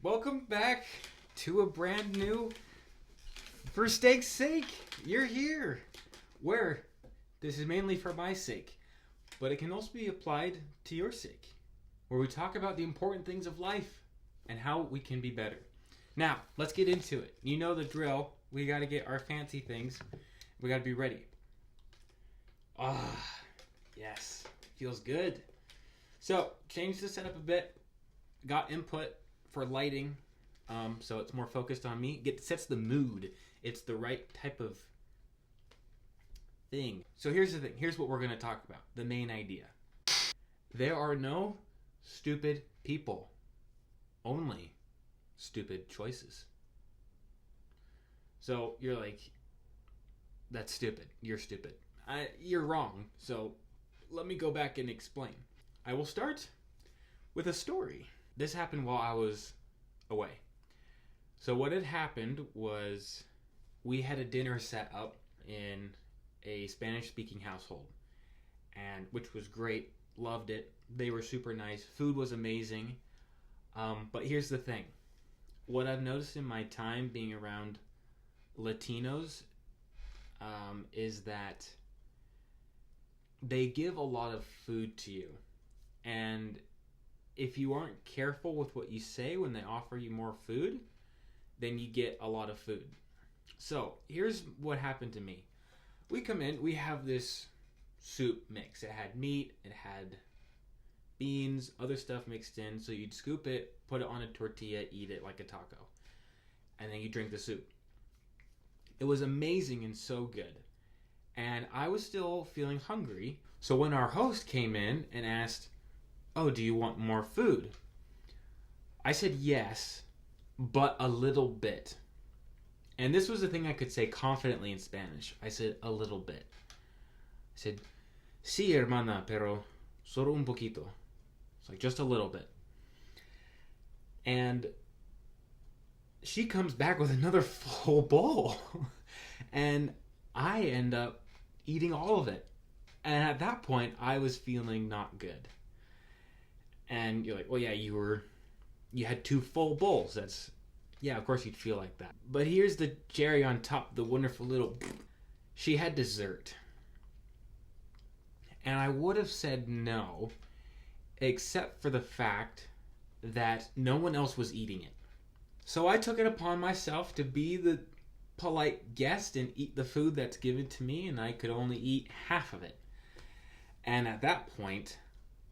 Welcome back to a brand new For Stank's Sake. You're here. Where this is mainly for my sake, but it can also be applied to your sake. Where we talk about the important things of life and how we can be better. Now, let's get into it. You know the drill. We got to get our fancy things. We got to be ready. Yes. Feels good. So, change the setup a bit. Got input for lighting, so it's more focused on me. Sets the mood. It's the right type of thing. So here's the thing. Here's what we're going to talk about. The main idea. There are no stupid people. Only stupid choices. So you're like, that's stupid. You're stupid. You're wrong. So let me go back and explain. I will start with a story. This happened while I was away. So what had happened was we had a dinner set up in a Spanish-speaking household, and which was great. Loved it. They were super nice. Food was amazing. But here's the thing. What I've noticed in my time being around Latinos is that they give a lot of food to you. And if you aren't careful with what you say when they offer you more food, then you get a lot of food. So here's what happened to me. We come in, we have this soup mix. It had meat, it had beans, other stuff mixed in. So you'd scoop it, put it on a tortilla, eat it like a taco. And then you drink the soup. It was amazing and so good. And I was still feeling hungry. So when our host came in and asked, "Oh, do you want more food?" I said yes, but a little bit. And this was the thing I could say confidently in Spanish. I said a little bit. I said, "Sí, hermana, pero solo un poquito." It's like just a little bit. And she comes back with another full bowl. And I end up eating all of it. And at that point, I was feeling not good. And you're like, well, yeah, you had two full bowls. Yeah, of course you'd feel like that. But here's the cherry on top, the wonderful little, she had dessert. And I would have said no, except for the fact that no one else was eating it. So I took it upon myself to be the polite guest and eat the food that's given to me, and I could only eat half of it. And at that point,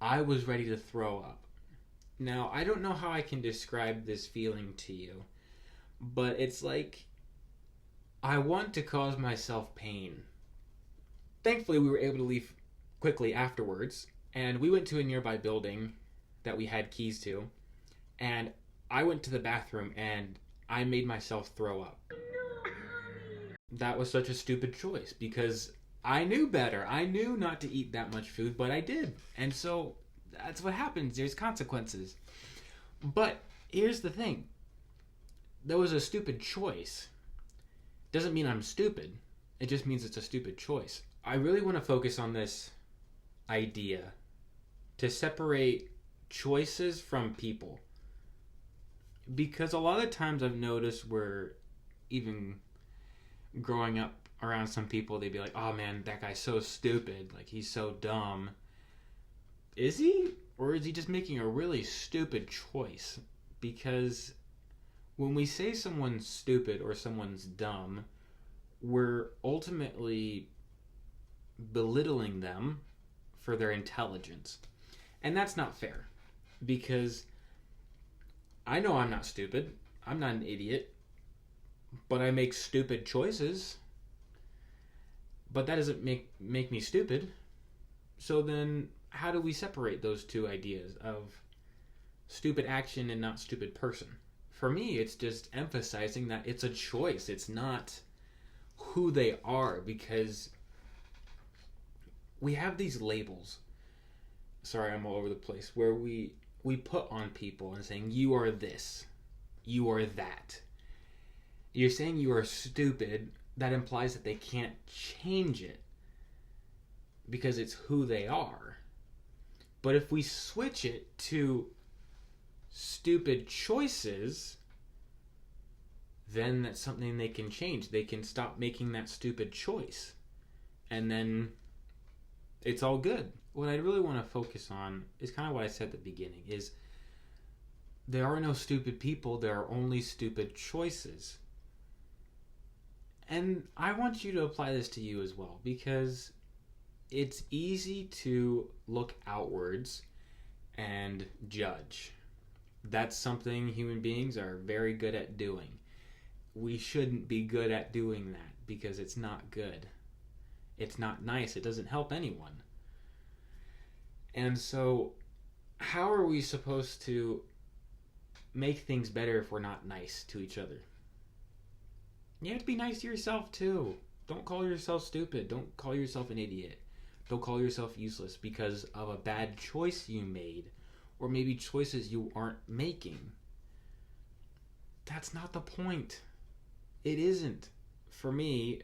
I was ready to throw up. Now, I don't know how I can describe this feeling to you, but it's like I want to cause myself pain. Thankfully, we were able to leave quickly afterwards, and we went to a nearby building that we had keys to, and I went to the bathroom and I made myself throw up. That was such a stupid choice because I knew better. I knew not to eat that much food, but I did. And so that's what happens. There's consequences. But here's the thing. That was a stupid choice. Doesn't mean I'm stupid. It just means it's a stupid choice. I really want to focus on this idea to separate choices from people. Because a lot of times I've noticed where even growing up around some people, they'd be like, "Oh man, that guy's so stupid. Like, he's so dumb." Is he? Or is he just making a really stupid choice? Because when we say someone's stupid or someone's dumb, we're ultimately belittling them for their intelligence. And that's not fair. Because I know I'm not stupid. I'm not an idiot. But I make stupid choices. But that doesn't make me stupid. So then, how do we separate those two ideas of stupid action and not stupid person? For me, it's just emphasizing that it's a choice. It's not who they are, because we have these labels. Sorry, I'm all over the place. Where we put on people and saying, you are this, you are that. You're saying you are stupid. That implies that they can't change it because it's who they are. But if we switch it to stupid choices, then that's something they can change. They can stop making that stupid choice. And then it's all good. What I really want to focus on is kind of what I said at the beginning, is there are no stupid people, there are only stupid choices. And I want you to apply this to you as well, because it's easy to look outwards and judge. That's something human beings are very good at doing. We shouldn't be good at doing that because it's not good. It's not nice. It doesn't help anyone. And so, how are we supposed to make things better if we're not nice to each other? You have to be nice to yourself too. Don't call yourself stupid. Don't call yourself an idiot. Don't call yourself useless because of a bad choice you made, or maybe choices you aren't making. That's not the point. It isn't. For me,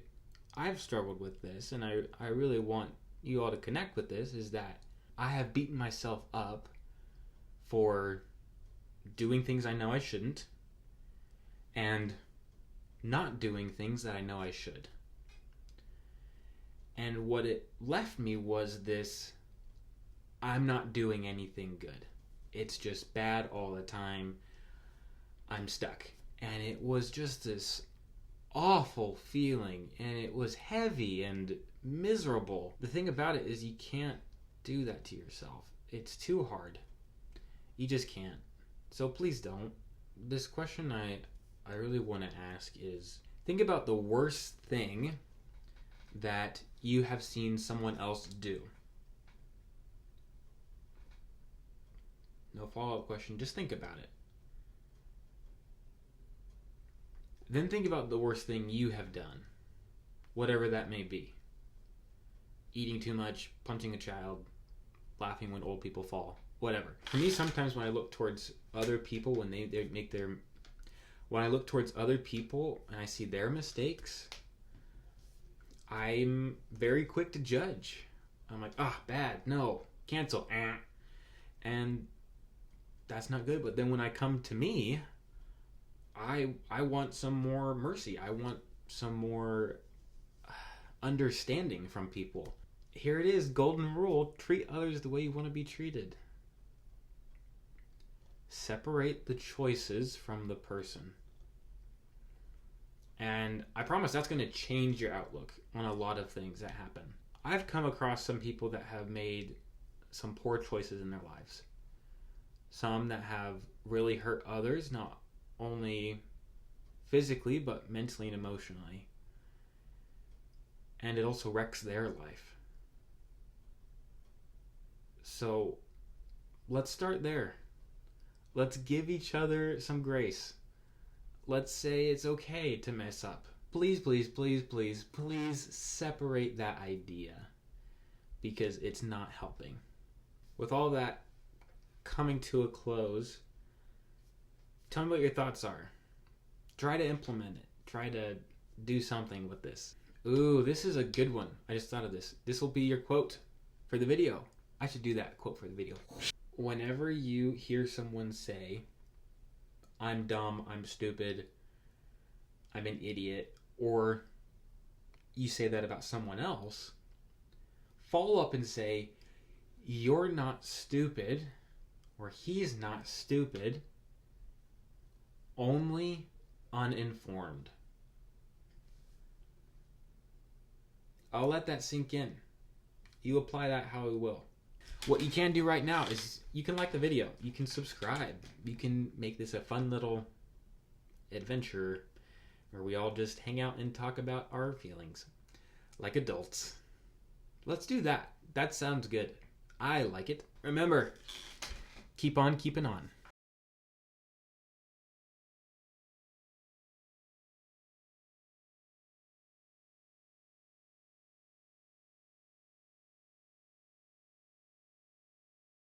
I've struggled with this, and I really want you all to connect with this, is that I have beaten myself up for doing things I know I shouldn't, and not doing things that I know I should. And what it left me was this, I'm not doing anything good. It's just bad all the time. I'm stuck. And it was just this awful feeling, and it was heavy and miserable. The thing about it is you can't do that to yourself. It's too hard. You just can't. So please don't. This question I really want to ask is, think about the worst thing that you have seen someone else do. No follow-up question, just think about it. Then think about the worst thing you have done, whatever that may be. Eating too much, punching a child, laughing when old people fall, whatever. For me, sometimes when I look towards other people, when I look towards other people and I see their mistakes, I'm very quick to judge. I'm like, bad, no, cancel, and that's not good. But then when I come to me, I want some more mercy. I want some more understanding from people. Here it is, golden rule: treat others the way you want to be treated. Separate the choices from the person. And I promise that's going to change your outlook on a lot of things that happen. I've come across some people that have made some poor choices in their lives. Some that have really hurt others, not only physically, but mentally and emotionally. And it also wrecks their life. So let's start there. Let's give each other some grace. Let's say it's okay to mess up. Please, please, please, please, please separate that idea, because it's not helping. With all that coming to a close, tell me what your thoughts are. Try to implement it. Try to do something with this. Ooh, this is a good one. I just thought of this. This will be your quote for the video. I should do that quote for the video. Whenever you hear someone say, I'm dumb, I'm stupid, I'm an idiot, or you say that about someone else, follow up and say, you're not stupid, or he's not stupid, only uninformed. I'll let that sink in. You apply that how you will. What you can do right now is you can like the video, you can subscribe, you can make this a fun little adventure where we all just hang out and talk about our feelings like adults. Let's do that. That sounds good. I like it. Remember, keep on keeping on.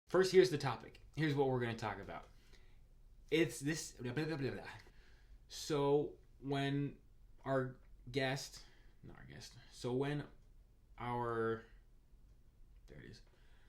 First, here's the topic. Here's what we're going to talk about. It's this. Blah, blah, blah, blah, blah. So when our guest, not our guest. So when our